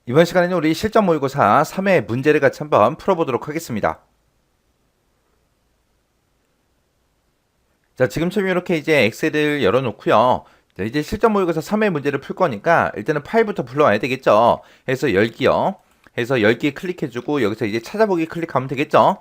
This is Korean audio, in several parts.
이번 시간에는 우리 실전 모의고사 3회 문제를 같이 한번 풀어보도록 하겠습니다. 자, 지금처럼 이렇게 이제 엑셀을 열어놓고요. 자, 이제 실전 모의고사 3회 문제를 풀 거니까 일단은 파일부터 불러와야 되겠죠. 해서 열기요. 해서 열기 클릭해주고 여기서 이제 찾아보기 클릭하면 되겠죠.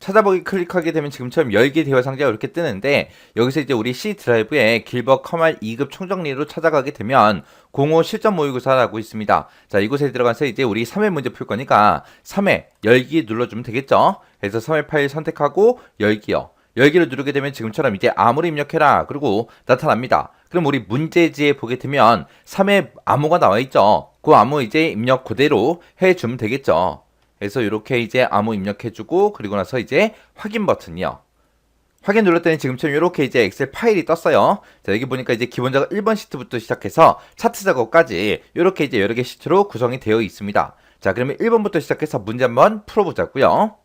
찾아보기 클릭하게 되면 지금처럼 열기 대화 상자가 이렇게 뜨는데 여기서 이제 우리 C 드라이브에 길버 커말 2급 총정리로 찾아가게 되면 05 실전 모의고사라고 있습니다. 자, 이곳에 들어가서 이제 우리 3회 문제 풀 거니까 3회 열기 눌러주면 되겠죠. 그래서 3회 파일 선택하고 열기요. 열기를 누르게 되면 지금처럼 이제 암호를 입력해라 그리고 나타납니다. 그럼 우리 문제지에 보게 되면 3회 암호가 나와 있죠. 그 암호 이제 입력 그대로 해주면 되겠죠. 그래서 이렇게 이제 암호 입력해주고 그리고 나서 이제 확인 버튼이요. 확인 눌렀더니 지금처럼 이렇게 이제 엑셀 파일이 떴어요. 자, 여기 보니까 이제 기본 작업 1번 시트부터 시작해서 차트 작업까지 이렇게 이제 여러 개 시트로 구성이 되어 있습니다. 자, 그러면 1번부터 시작해서 문제 한번 풀어보자고요.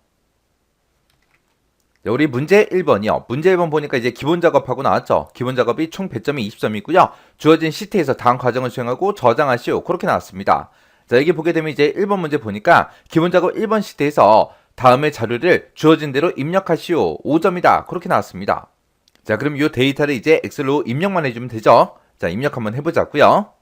자, 우리 문제 1번이요. 문제 1번 보니까 이제 기본 작업하고 나왔죠. 기본 작업이 총 배점이 20점이고요. 주어진 시트에서 다음 과정을 수행하고 저장하시오. 그렇게 나왔습니다. 자, 여기 보게 되면 이제 1번 문제 보니까 기본 작업 1번 시트에서 다음의 자료를 주어진 대로 입력하시오. 5점이다. 그렇게 나왔습니다. 자, 그럼 이 데이터를 이제 엑셀로 입력만 해주면 되죠. 자, 입력 한번 해보자고요.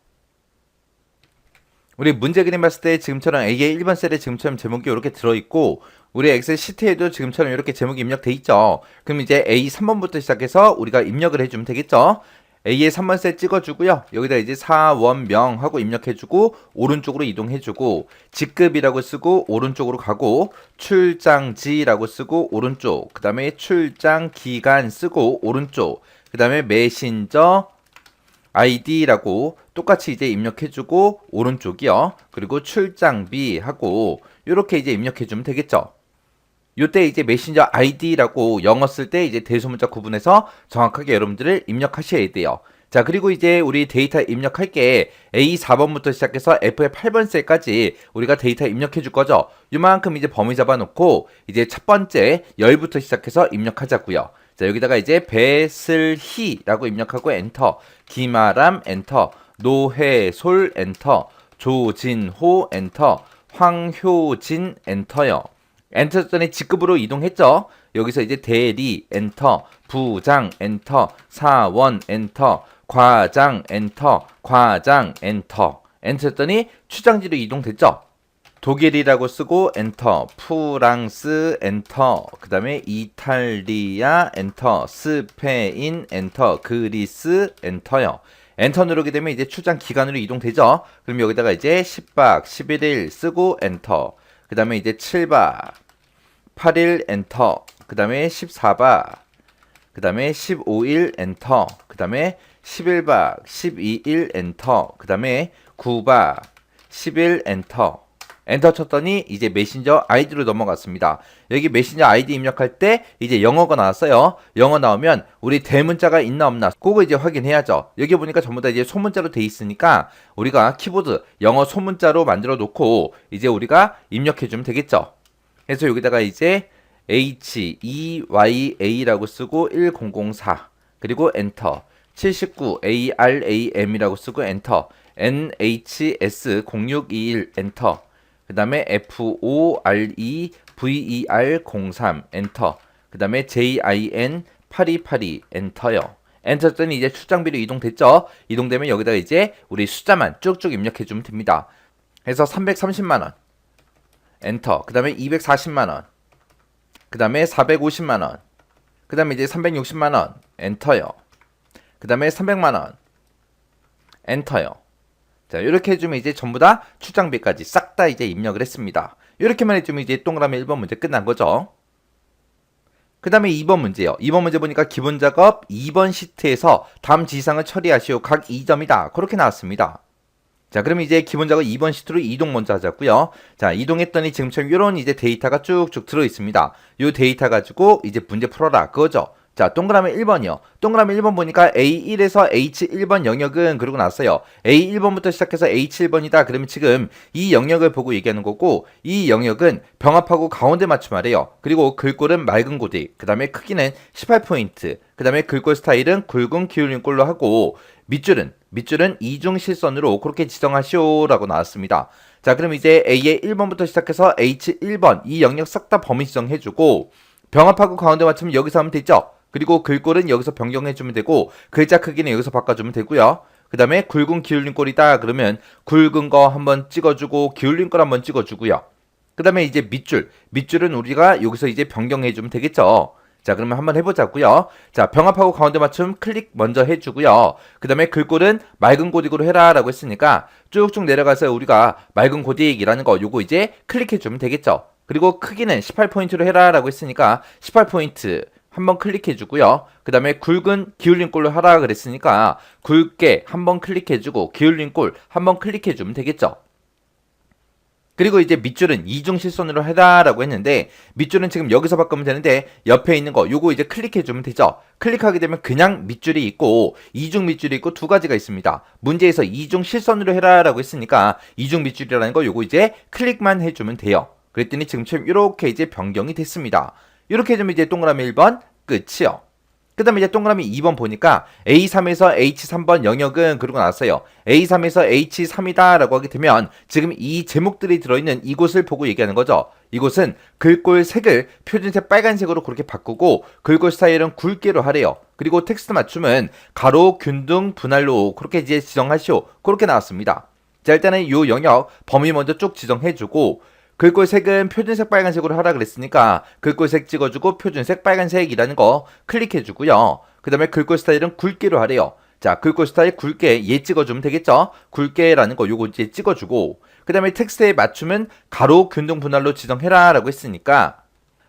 우리 문제 그림 봤을 때 지금처럼 A의 1번 셀에 지금처럼 제목이 이렇게 들어있고 우리 엑셀 시트에도 지금처럼 이렇게 제목이 입력돼 있죠. 그럼 이제 A 3번부터 시작해서 우리가 입력을 해주면 되겠죠. A의 3번 셀 찍어주고요. 여기다 이제 사원명 하고 입력해주고 오른쪽으로 이동해주고 직급이라고 쓰고 오른쪽으로 가고 출장지라고 쓰고 오른쪽 그 다음에 출장기간 쓰고 오른쪽 그 다음에 메신저 ID라고 똑같이 이제 입력해주고 오른쪽이요. 그리고 출장비 하고 이렇게 이제 입력해주면 되겠죠. 요때 이제 메신저 ID라고 영어 쓸 때 이제 대소문자 구분해서 정확하게 여러분들을 입력하셔야 돼요. 자, 그리고 이제 우리 데이터 입력할 게 A 4번부터 시작해서 F의 8번 셀까지 우리가 데이터 입력해 줄 거죠. 요만큼 이제 범위 잡아놓고 이제 첫 번째 열부터 시작해서 입력하자고요. 자, 여기다가 이제 배슬희라고 입력하고 엔터, 김아람 엔터, 노해솔 엔터, 조진호 엔터, 황효진 엔터요. 엔터 했더니 직급으로 이동했죠. 여기서 이제 대리 엔터, 부장 엔터, 사원 엔터, 과장 엔터, 과장 엔터. 엔터 했더니 추장지로 이동됐죠. 독일이라고 쓰고 엔터, 프랑스 엔터, 그 다음에 이탈리아 엔터, 스페인 엔터, 그리스 엔터요. 엔터 누르게 되면 이제 출장 기간으로 이동되죠. 그럼 여기다가 이제 10박 11일 쓰고 엔터. 그 다음에 이제 7박 8일 엔터. 그 다음에 14박. 그 다음에 15일 엔터. 그 다음에 11박 12일 엔터. 그 다음에 9박 10일 엔터. 엔터 쳤더니 이제 메신저 아이디로 넘어갔습니다. 여기 메신저 아이디 입력할 때 이제 영어가 나왔어요. 영어 나오면 우리 대문자가 있나 없나 그거 이제 확인해야죠. 여기 보니까 전부 다 이제 소문자로 돼 있으니까 우리가 키보드 영어 소문자로 만들어 놓고 이제 우리가 입력해 주면 되겠죠. 그래서 여기다가 이제 HEYA라고 쓰고 1004 그리고 엔터 79 ARAM이라고 쓰고 엔터 NHS0621 엔터 그 다음에 FOREVER03 엔터 그 다음에 JIN8282 엔터요. 엔터 했더니 이제 출장비로 이동됐죠. 이동되면 여기다가 이제 우리 숫자만 쭉쭉 입력해주면 됩니다. 그래서 330만원 엔터 그 다음에 240만원 그 다음에 450만원 그 다음에 이제 360만원 엔터요. 그 다음에 300만원 엔터요. 자, 이렇게 해주면 이제 전부 다 출장비까지 싹 다 이제 입력을 했습니다. 이렇게만 해주면 이제 동그라미 1번 문제 끝난 거죠. 그 다음에 2번 문제요. 2번 문제 보니까 기본 작업 2번 시트에서 다음 지시사항을 처리하시오. 각 2점이다. 그렇게 나왔습니다. 자, 그럼 이제 기본 작업 2번 시트로 이동 먼저 하자고요. 자, 이동했더니 지금처럼 이런 이제 데이터가 쭉쭉 들어 있습니다. 이 데이터 가지고 이제 문제 풀어라. 그거죠. 자, 동그라미 1번이요. 동그라미 1번 보니까 A1에서 H1번 영역은 그러고 났어요. A1번부터 시작해서 H1번이다. 그러면 지금 이 영역을 보고 얘기하는 거고 이 영역은 병합하고 가운데 맞춤하래요. 그리고 글꼴은 맑은 고딕. 그 다음에 크기는 18포인트. 그 다음에 글꼴 스타일은 굵은 기울인 꼴로 하고 밑줄은 밑줄은 이중 실선으로 그렇게 지정하시오라고 나왔습니다. 자, 그럼 이제 A의 1번부터 시작해서 H1번 이 영역 싹 다 범위 지정해주고 병합하고 가운데 맞추면 여기서 하면 되죠. 그리고 글꼴은 여기서 변경해주면 되고 글자 크기는 여기서 바꿔주면 되고요. 그 다음에 굵은 기울린 꼴이다 그러면 굵은 거 한번 찍어주고 기울린 걸 한번 찍어주고요. 그 다음에 이제 밑줄은 우리가 여기서 이제 변경해주면 되겠죠. 자, 그러면 한번 해보자고요. 자, 병합하고 가운데 맞춤 클릭 먼저 해주고요. 그 다음에 글꼴은 맑은 고딕으로 해라 라고 했으니까 쭉쭉 내려가서 우리가 맑은 고딕이라는 거 요거 이제 클릭해주면 되겠죠. 그리고 크기는 18포인트로 해라 라고 했으니까 18포인트 한번 클릭해주고요. 그 다음에 굵은 기울린 꼴로 하라 그랬으니까 굵게 한번 클릭해주고 기울린 꼴 한번 클릭해주면 되겠죠. 그리고 이제 밑줄은 이중 실선으로 해라라고 했는데 밑줄은 지금 여기서 바꾸면 되는데 옆에 있는 거 요거 이제 클릭해주면 되죠. 클릭하게 되면 그냥 밑줄이 있고 이중 밑줄이 있고 두 가지가 있습니다. 문제에서 이중 실선으로 해라라고 했으니까 이중 밑줄이라는 거 요거 이제 클릭만 해주면 돼요. 그랬더니 지금처럼 이렇게 이제 변경이 됐습니다. 이렇게 해주면 이제 동그라미 1번 끝이요. 그 다음에 이제 동그라미 2번 보니까 A3에서 H3번 영역은 그러고 나왔어요. A3에서 H3이다 라고 하게 되면 지금 이 제목들이 들어있는 이곳을 보고 얘기하는 거죠. 이곳은 글꼴 색을 표준색 빨간색으로 그렇게 바꾸고 글꼴 스타일은 굵게로 하래요. 그리고 텍스트 맞춤은 가로, 균등, 분할로 그렇게 이제 지정하시오. 그렇게 나왔습니다. 자, 일단은 이 영역 범위 먼저 쭉 지정해주고 글꼴 색은 표준색 빨간색으로 하라 그랬으니까 글꼴 색 찍어주고 표준색 빨간색이라는 거 클릭해주고요. 그 다음에 글꼴 스타일은 굵게로 하래요. 자, 글꼴 스타일 굵게 얘 찍어주면 되겠죠? 굵게라는 거 요거 이제 찍어주고 그 다음에 텍스트에 맞추면 가로, 균등, 분할로 지정해라 라고 했으니까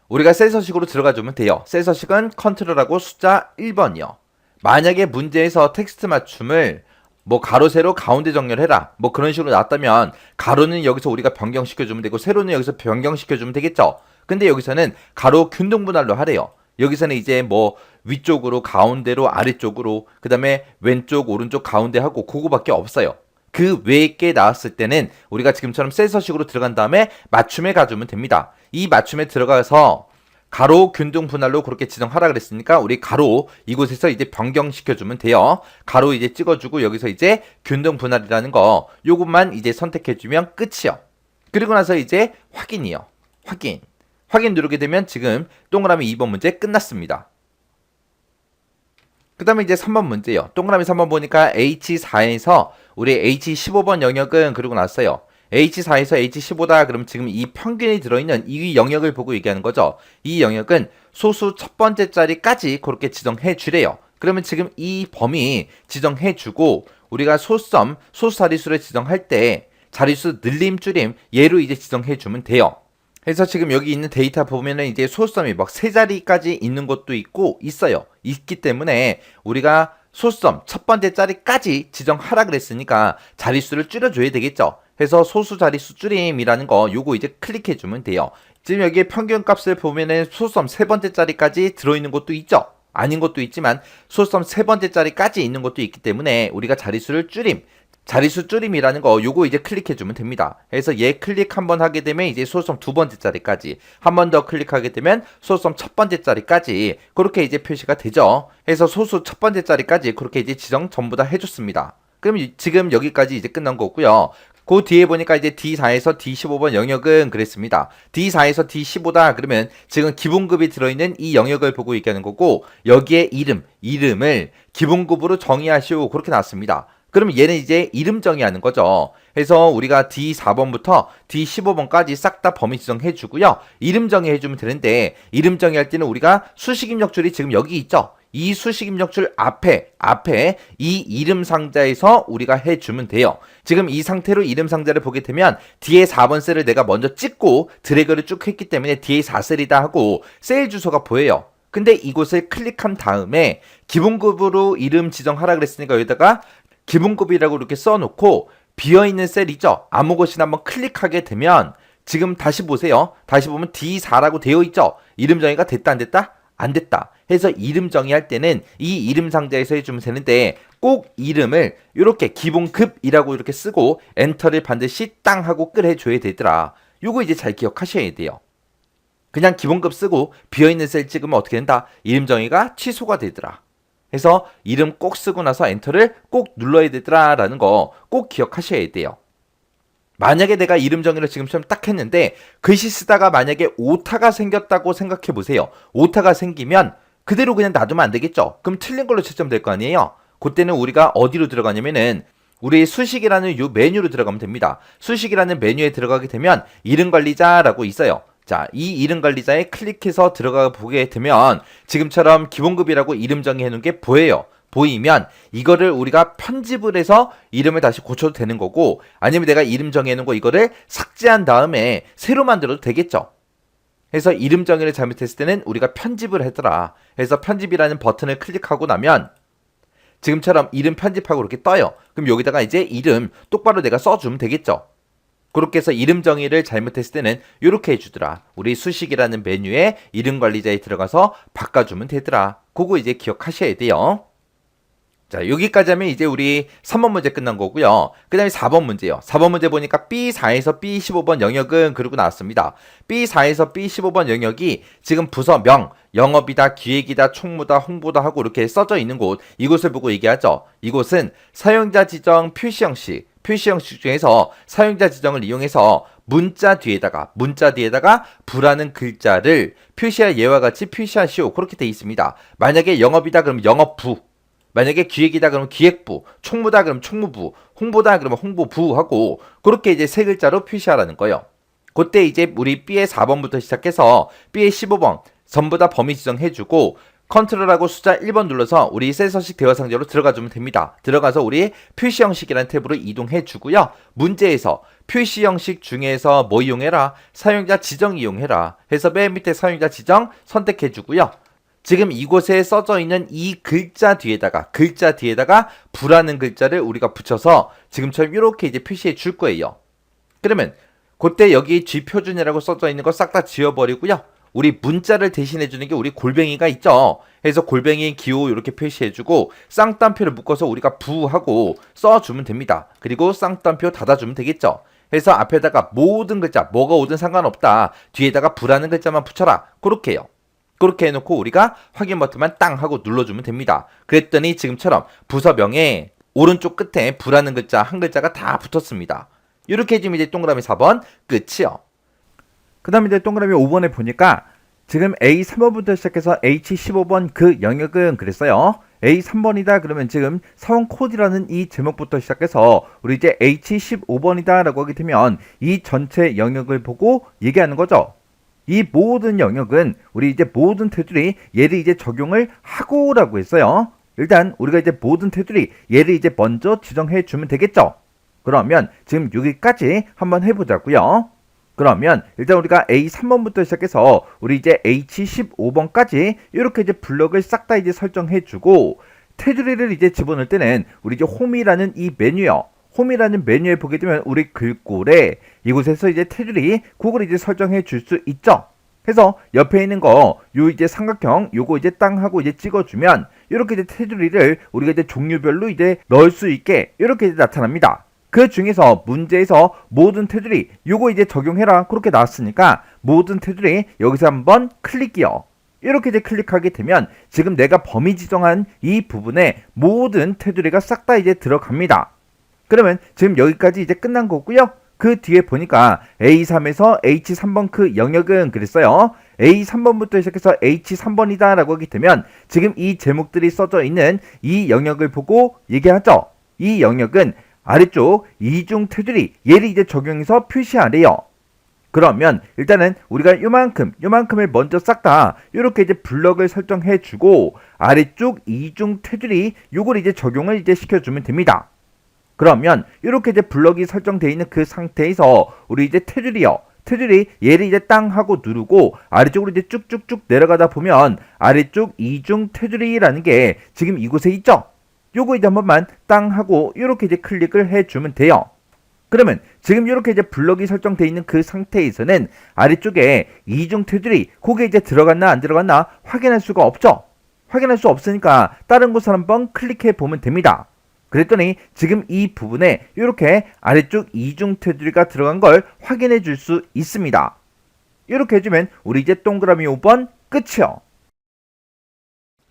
우리가 셀서식으로 들어가주면 돼요. 셀서식은 컨트롤하고 숫자 1번이요. 만약에 문제에서 텍스트 맞춤을 뭐 가로 세로 가운데 정렬해라 뭐 그런 식으로 나왔다면 가로는 여기서 우리가 변경시켜주면 되고 세로는 여기서 변경시켜주면 되겠죠. 근데 여기서는 가로 균등 분할로 하래요. 여기서는 이제 뭐 위쪽으로 가운데로 아래쪽으로 그 다음에 왼쪽 오른쪽 가운데 하고 그거밖에 없어요. 그 외에 게 나왔을 때는 우리가 지금처럼 셀서식으로 들어간 다음에 맞춤에 가주면 됩니다. 이 맞춤에 들어가서 가로 균등 분할로 그렇게 지정하라 그랬으니까 우리 가로 이곳에서 이제 변경시켜주면 돼요. 가로 이제 찍어주고 여기서 이제 균등 분할이라는 거 요것만 이제 선택해주면 끝이요. 그리고 나서 이제 확인이요. 확인 누르게 되면 지금 동그라미 2번 문제 끝났습니다. 그 다음에 이제 3번 문제요. 동그라미 3번 보니까 H4에서 우리 H15번 영역은 그리고 났어요. H4에서 H15다 그럼 지금 이 평균이 들어있는 이 영역을 보고 얘기하는 거죠. 이 영역은 소수 첫 번째 자리까지 그렇게 지정해 주래요. 그러면 지금 이 범위 지정해 주고 우리가 소수 자릿수를 지정할 때 자릿수 늘림 줄임 얘로 이제 지정해 주면 돼요. 그래서 지금 여기 있는 데이터 보면은 이제 소수점이 막 세 자리까지 있는 것도 있고 있기 때문에 우리가 소수점 첫 번째 자리까지 지정하라 그랬으니까 자릿수를 줄여줘야 되겠죠. 그래서 소수 자릿수 줄임이라는 거 요거 이제 클릭해주면 돼요. 지금 여기에 평균 값을 보면은 소수점 세 번째 자리까지 들어있는 것도 있죠. 아닌 것도 있지만 소수점 세 번째 자리까지 있는 것도 있기 때문에 우리가 자릿수를 자릿수 줄임이라는 거 요거 이제 클릭해주면 됩니다. 그래서 얘 클릭 한번 하게 되면 이제 소수점 두 번째 자리까지 한 번 더 클릭하게 되면 소수점 첫 번째 자리까지 그렇게 이제 표시가 되죠. 그래서 소수 첫 번째 자리까지 그렇게 이제 지정 전부 다 해줬습니다. 그럼 지금 여기까지 이제 끝난 거고요. 그 뒤에 보니까 이제 D4에서 D15번 영역은 그랬습니다. D4에서 D15다 그러면 지금 기본급이 들어있는 이 영역을 보고 얘기하는 거고 여기에 이름을 기본급으로 정의하시오 그렇게 나왔습니다. 그러면 얘는 이제 이름 정의하는 거죠. 그래서 우리가 D4번부터 D15번까지 싹 다 범위 지정해 주고요. 이름 정의해 주면 되는데 이름 정의할 때는 우리가 수식 입력줄이 지금 여기 있죠. 이 수식 입력줄 앞에 이 이름 상자에서 우리가 해주면 돼요. 지금 이 상태로 이름 상자를 보게 되면 뒤에 4번 셀을 내가 먼저 찍고 드래그를 쭉 했기 때문에 뒤에 4셀이다 하고 셀 주소가 보여요. 근데 이곳을 클릭한 다음에 기본급으로 이름 지정하라 그랬으니까 여기다가 기본급이라고 이렇게 써놓고 비어있는 셀이죠. 아무 곳이나 한번 클릭하게 되면 지금 다시 보세요. 다시 보면 D4라고 되어 있죠. 이름 정의가 됐다 안 됐다? 안 됐다. 해서 이름 정의할 때는 이 이름 상자에서 해주면 되는데 꼭 이름을 이렇게 기본급이라고 이렇게 쓰고 엔터를 반드시 땅 하고 끌 해줘야 되더라. 요거 이제 잘 기억하셔야 돼요. 그냥 기본급 쓰고 비어있는 셀 찍으면 어떻게 된다? 이름 정의가 취소가 되더라. 해서 이름 꼭 쓰고 나서 엔터를 꼭 눌러야 되더라 라는 거 꼭 기억하셔야 돼요. 만약에 내가 이름 정의를 지금처럼 딱 했는데 글씨 쓰다가 만약에 오타가 생겼다고 생각해 보세요. 오타가 생기면 그대로 그냥 놔두면 안 되겠죠. 그럼 틀린 걸로 채점될 거 아니에요. 그때는 우리가 어디로 들어가냐면은 우리 수식이라는 요 메뉴로 들어가면 됩니다. 수식이라는 메뉴에 들어가게 되면 이름 관리자라고 있어요. 자, 이 이름 관리자에 클릭해서 들어가 보게 되면 지금처럼 기본급이라고 이름 정의해 놓은 게 보여요. 보이면 이거를 우리가 편집을 해서 이름을 다시 고쳐도 되는 거고, 아니면 내가 이름 정해 놓은 거 이거를 삭제한 다음에 새로 만들어도 되겠죠. 그래서 이름 정의를 잘못했을 때는 우리가 편집을 했더라. 그래서 편집이라는 버튼을 클릭하고 나면 지금처럼 이름 편집하고 이렇게 떠요. 그럼 여기다가 이제 이름 똑바로 내가 써주면 되겠죠. 그렇게 해서 이름 정의를 잘못했을 때는 이렇게 해주더라. 우리 수식이라는 메뉴에 이름 관리자에 들어가서 바꿔주면 되더라. 그거 이제 기억하셔야 돼요. 자, 여기까지 하면 이제 우리 3번 문제 끝난 거고요. 그 다음에 4번 문제요. 4번 문제 보니까 B4에서 B15번 영역은 그러고 나왔습니다. B4에서 B15번 영역이 지금 부서명, 영업이다, 기획이다, 총무다, 홍보다 하고 이렇게 써져 있는 곳, 이곳을 보고 얘기하죠. 이곳은 사용자 지정 표시 형식 중에서 사용자 지정을 이용해서 문자 뒤에다가 부라는 글자를 표시할 예와 같이 표시하시오. 그렇게 돼 있습니다. 만약에 영업이다 그러면 영업부, 만약에 기획이다 그러면 기획부, 총무다 그러면 총무부, 홍보다 그러면 홍보부 하고 그렇게 이제 세 글자로 표시하라는 거예요. 그때 이제 우리 B의 4번부터 시작해서 B의 15번 전부 다 범위 지정해주고 컨트롤하고 숫자 1번 눌러서 우리 셀 서식 대화 상자로 들어가주면 됩니다. 들어가서 우리 표시 형식이라는 탭으로 이동해주고요. 문제에서 표시 형식 중에서 뭐 이용해라? 사용자 지정 이용해라. 해서 맨 밑에 사용자 지정 선택해주고요. 지금 이곳에 써져 있는 이 글자 뒤에다가 부라는 글자를 우리가 붙여서 지금처럼 이렇게 이제 표시해 줄 거예요. 그러면 그때 여기 G표준이라고 써져 있는 거 싹 다 지워버리고요. 우리 문자를 대신해 주는 게 우리 골뱅이가 있죠. 그래서 골뱅이 기호 이렇게 표시해주고 쌍따옴표를 묶어서 우리가 부하고 써주면 됩니다. 그리고 쌍따옴표 닫아주면 되겠죠. 그래서 앞에다가 모든 글자 뭐가 오든 상관없다. 뒤에다가 부라는 글자만 붙여라. 그렇게요. 그렇게 해놓고 우리가 확인 버튼만 땅 하고 눌러주면 됩니다. 그랬더니 지금처럼 부서명에 오른쪽 끝에 부라는 글자 한 글자가 다 붙었습니다. 이렇게 해주면 이제 동그라미 4번 끝이요. 그 다음에 이제 동그라미 5번에 보니까 지금 A3번부터 시작해서 H15번 그 영역은 그랬어요. A3번이다 그러면 지금 사원 코드라는 이 제목부터 시작해서 우리 이제 H15번이다 라고 하게 되면 이 전체 영역을 보고 얘기하는 거죠. 이 모든 영역은 우리 이제 모든 테두리 얘를 이제 적용을 하고라고 했어요. 일단 우리가 이제 모든 테두리 얘를 이제 먼저 지정해 주면 되겠죠. 그러면 지금 여기까지 한번 해보자고요. 그러면 일단 우리가 A3번부터 시작해서 우리 이제 H15번까지 이렇게 이제 블럭을 싹 다 이제 설정해 주고 테두리를 이제 집어넣을 때는 우리 이제 홈이라는 이 메뉴요. 홈이라는 메뉴에 보게 되면 우리 글꼴에 이곳에서 이제 테두리 그걸 이제 설정해 줄 수 있죠. 그래서 옆에 있는 거 요 이제 삼각형 요거 이제 땅 하고 이제 찍어주면 이렇게 이제 테두리를 우리가 이제 종류별로 이제 넣을 수 있게 이렇게 이제 나타납니다. 그 중에서 문제에서 모든 테두리 요거 이제 적용해라 그렇게 나왔으니까 모든 테두리 여기서 한번 클릭이요. 이렇게 이제 클릭하게 되면 지금 내가 범위 지정한 이 부분에 모든 테두리가 싹 다 이제 들어갑니다. 그러면 지금 여기까지 이제 끝난 거고요. 그 뒤에 보니까 A3에서 H3번 그 영역은 그랬어요. A3번부터 시작해서 H3번이다 라고 하게 되면 지금 이 제목들이 써져 있는 이 영역을 보고 얘기하죠. 이 영역은 아래쪽 이중 테두리 얘를 이제 적용해서 표시하래요. 그러면 일단은 우리가 요만큼을 먼저 싹 다 이렇게 이제 블럭을 설정해 주고 아래쪽 이중 테두리 요걸 이제 적용을 이제 시켜주면 됩니다. 그러면 이렇게 이제 블럭이 설정되어 있는 그 상태에서 우리 이제 테두리 얘를 이제 땅 하고 누르고 아래쪽으로 이제 쭉쭉쭉 내려가다 보면 아래쪽 이중 테두리라는 게 지금 이곳에 있죠. 요거 이제 한 번만 땅 하고 이렇게 이제 클릭을 해주면 돼요. 그러면 지금 이렇게 이제 블럭이 설정되어 있는 그 상태에서는 아래쪽에 이중 테두리 그게 이제 들어갔나 안 들어갔나 확인할 수가 없죠. 확인할 수 없으니까 다른 곳을 한번 클릭해 보면 됩니다. 그랬더니 지금 이 부분에 이렇게 아래쪽 이중 테두리가 들어간 걸 확인해 줄 수 있습니다. 이렇게 해주면 우리 이제 동그라미 5번 끝이요.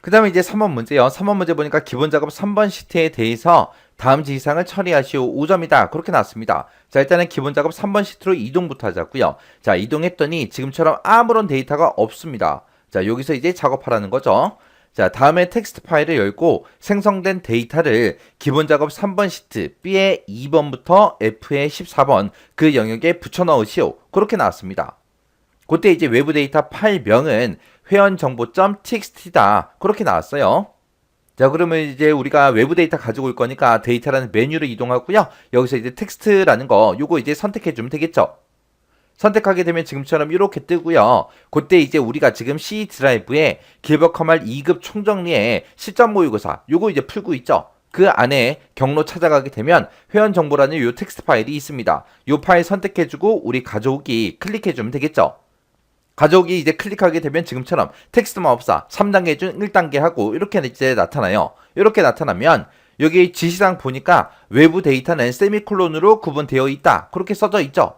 그 다음에 이제 3번 문제요. 3번 문제 보니까 기본 작업 3번 시트에 대해서 다음 지시사항을 처리하시오. 5점이다. 그렇게 나왔습니다. 자, 일단은 기본 작업 3번 시트로 이동부터 하자고요. 자, 이동했더니 지금처럼 아무런 데이터가 없습니다. 자, 여기서 이제 작업하라는 거죠. 자, 다음에 텍스트 파일을 열고 생성된 데이터를 기본 작업 3번 시트 B의 2번부터 F의 14번 그 영역에 붙여 넣으시오. 그렇게 나왔습니다. 그때 이제 외부 데이터 파일명은 회원정보.txt다. 그렇게 나왔어요. 자, 그러면 이제 우리가 외부 데이터 가지고 올 거니까 데이터라는 메뉴로 이동하고요. 여기서 이제 텍스트라는 거 요거 이제 선택해 주면 되겠죠. 선택하게 되면 지금처럼 이렇게 뜨고요. 그때 이제 우리가 지금 C 드라이브에 길버 커말 2급 총정리에 실전 모의고사 요거 이제 풀고 있죠. 그 안에 경로 찾아가게 되면 회원 정보라는 요 텍스트 파일이 있습니다. 요 파일 선택해주고 우리 가져오기 클릭해주면 되겠죠. 가져오기 이제 클릭하게 되면 지금처럼 텍스트 마법사 3단계 중 1단계 하고 이렇게 이제 나타나요. 이렇게 나타나면 여기 지시사항 보니까 외부 데이터는 세미콜론으로 구분되어 있다. 그렇게 써져 있죠.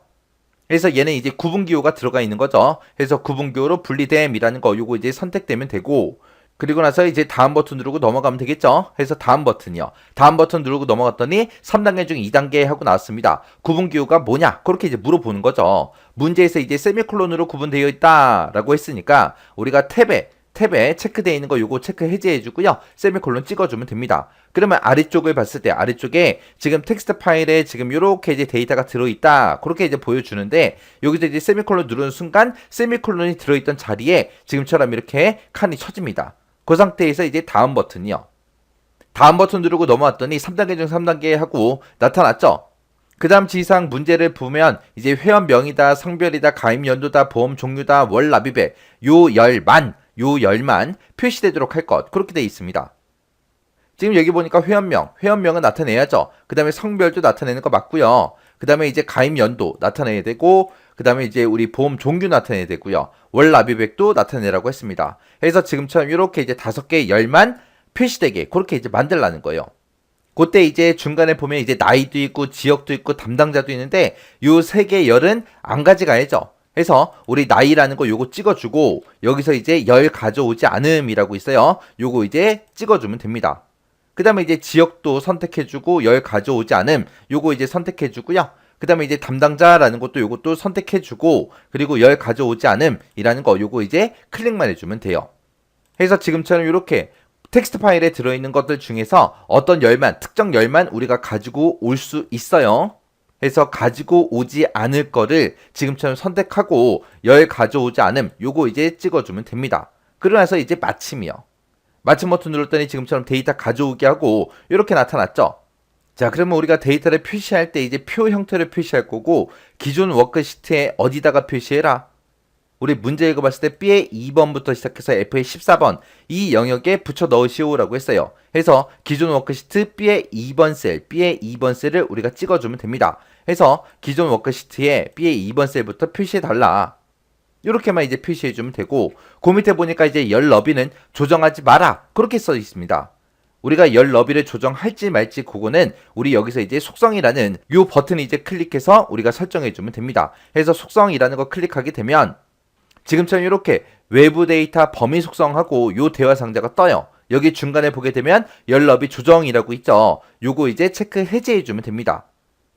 그래서 얘는 이제 구분기호가 들어가 있는 거죠. 그래서 구분기호로 분리됨이라는 거 요거 이제 선택되면 되고 그리고 나서 이제 다음 버튼 누르고 넘어가면 되겠죠. 그래서 다음 버튼이요. 다음 버튼 누르고 넘어갔더니 3단계 중 2단계 하고 나왔습니다. 구분기호가 뭐냐? 그렇게 이제 물어보는 거죠. 문제에서 이제 세미콜론으로 구분되어 있다라고 했으니까 우리가 탭에 체크되어 있는 거 요거 체크 해제해 주고요. 세미콜론 찍어주면 됩니다. 그러면 아래쪽을 봤을 때 아래쪽에 지금 텍스트 파일에 지금 요렇게 이제 데이터가 들어있다. 그렇게 이제 보여주는데 여기서 이제 세미콜론 누르는 순간 세미콜론이 들어있던 자리에 지금처럼 이렇게 칸이 쳐집니다. 그 상태에서 이제 다음 버튼이요. 다음 버튼 누르고 넘어왔더니 3단계 중 3단계 하고 나타났죠. 그 다음 지시사항 문제를 보면 이제 회원명이다, 성별이다, 가입 연도다, 보험 종류다, 월 납입액 요 열만 표시되도록 할 것 그렇게 되어 있습니다. 지금 여기 보니까 회원명은 나타내야죠. 그 다음에 성별도 나타내는 거 맞고요. 그 다음에 이제 가입 연도 나타내야 되고 그 다음에 이제 우리 보험 종류 나타내야 되고요. 월 납입액도 나타내라고 했습니다. 그래서 지금처럼 이렇게 이제 5개의 열만 표시되게 그렇게 이제 만들라는 거예요. 그때 이제 중간에 보면 이제 나이도 있고 지역도 있고 담당자도 있는데 요 3개의 열은 안 가져가야죠. 그래서 우리 나이라는 거 요거 찍어주고 여기서 이제 열 가져오지 않음이라고 있어요. 요거 이제 찍어주면 됩니다. 그 다음에 이제 지역도 선택해주고 열 가져오지 않음 요거 이제 선택해주고요. 그 다음에 이제 담당자라는 것도 요것도 선택해주고 그리고 열 가져오지 않음이라는 거 요거 이제 클릭만 해주면 돼요. 그래서 지금처럼 이렇게 텍스트 파일에 들어있는 것들 중에서 어떤 열만 특정 열만 우리가 가지고 올 수 있어요. 그래서 가지고 오지 않을 거를 지금처럼 선택하고 열 가져오지 않음 요거 이제 찍어주면 됩니다. 그러고 나서 이제 마침이요. 마침 버튼 눌렀더니 지금처럼 데이터 가져오게 하고 이렇게 나타났죠. 자, 그러면 우리가 데이터를 표시할 때 이제 표 형태를 표시할 거고 기존 워크시트에 어디다가 표시해라? 우리 문제 읽어봤을 때 B의 2번부터 시작해서 F의 14번 이 영역에 붙여 넣으시오라고 했어요. 그래서 기존 워크시트 B의 2번 셀을 우리가 찍어주면 됩니다. 그래서 기존 워크시트에 B의 2번 셀부터 표시해달라. 이렇게만 이제 표시해주면 되고 그 밑에 보니까 이제 열 너비는 조정하지 마라 그렇게 써 있습니다. 우리가 열 너비를 조정할지 말지 그거는 우리 여기서 이제 속성이라는 이 버튼을 이제 클릭해서 우리가 설정해주면 됩니다. 그래서 속성이라는 거 클릭하게 되면 지금처럼 이렇게 외부 데이터 범위 속성하고 요 대화 상자가 떠요. 여기 중간에 보게 되면 열 너비 조정이라고 있죠. 요거 이제 체크 해제해주면 됩니다.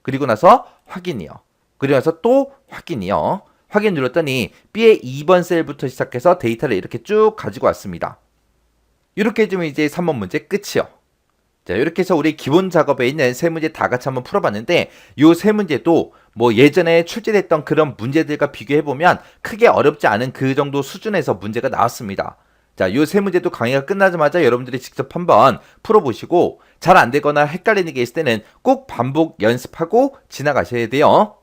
그리고 나서 확인이요. 그리고 나서 또 확인이요. 확인 눌렀더니 B의 2번 셀부터 시작해서 데이터를 이렇게 쭉 가지고 왔습니다. 이렇게 해주면 이제 3번 문제 끝이요. 자, 이렇게 해서 우리 기본 작업에 있는 세 문제 다 같이 한번 풀어봤는데 요 세 문제도 뭐 예전에 출제됐던 그런 문제들과 비교해보면 크게 어렵지 않은 그 정도 수준에서 문제가 나왔습니다. 자, 요 세 문제도 강의가 끝나자마자 여러분들이 직접 한번 풀어보시고 잘 안되거나 헷갈리는 게 있을 때는 꼭 반복 연습하고 지나가셔야 돼요.